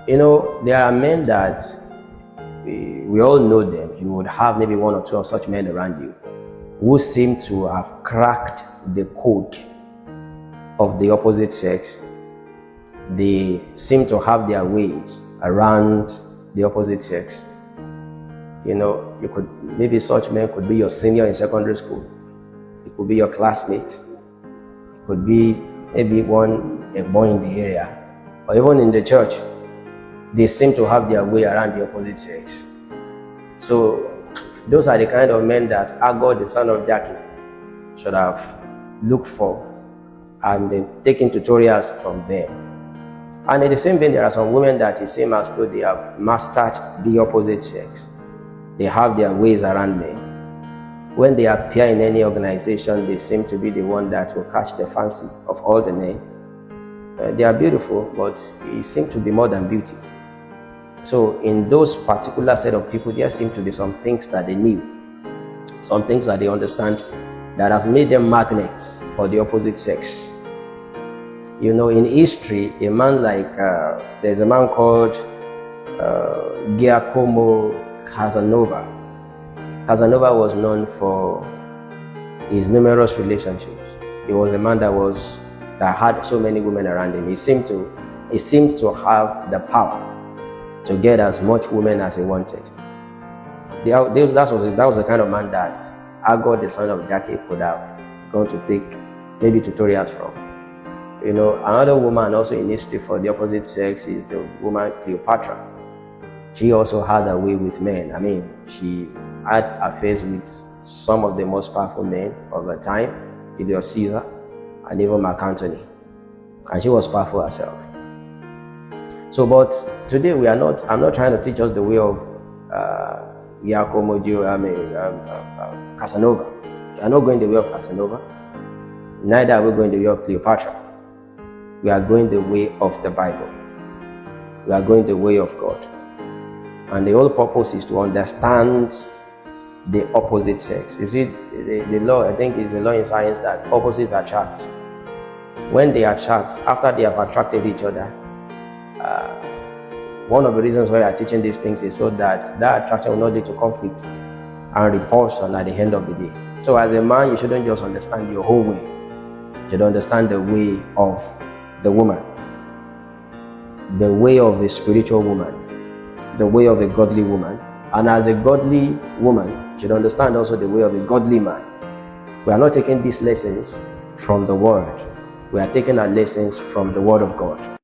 there are men that we all know them. You would have maybe one or two of such men around you who seem to have cracked the code of the opposite sex. They seem to have their ways around the opposite sex. Maybe such men could be your senior in secondary school. It could be your classmate. It could be maybe a boy in the area, or even in the church. They seem to have their way around the opposite sex. So those are the kind of men that Agor, the son of Jackie, should have looked for and then taken tutorials from them. And in the same vein, there are some women that it seems as though they have mastered the opposite sex. They have their ways around men. When they appear in any organization, they seem to be the one that will catch the fancy of all the men. They are beautiful, but it seems to be more than beauty. So in those particular set of people, there seem to be some things that they knew, some things that they understand that has made them magnets for the opposite sex. In history, a man like, there's a man called Giacomo Casanova. Casanova was known for his numerous relationships. He was a man that had so many women around him. He seemed to have the power to get as much women as he wanted. That was the kind of man that Agor, the son of Jackie, could have gone to take maybe tutorials from. Another woman also in history for the opposite sex is the woman Cleopatra. She also had a way with men. She had affairs with some of the most powerful men of her time, Julius Caesar and even Mark Antony. And she was powerful herself. So, but today I'm not trying to teach us the way of Casanova. We are not going the way of Casanova. Neither are we going the way of Cleopatra. We are going the way of the Bible. We are going the way of God. And the whole purpose is to understand the opposite sex. You see, the law, I think it's a law in science that opposites attract. When they attract, after they have attracted each other, one of the reasons why we are teaching these things is so that attraction will not lead to conflict and repulsion at the end of the day. So as a man, you shouldn't just understand your whole way. You should understand the way of the woman, the way of a spiritual woman, the way of a godly woman. And as a godly woman, you should understand also the way of a godly man. We are not taking these lessons from the world. We are taking our lessons from the Word of God.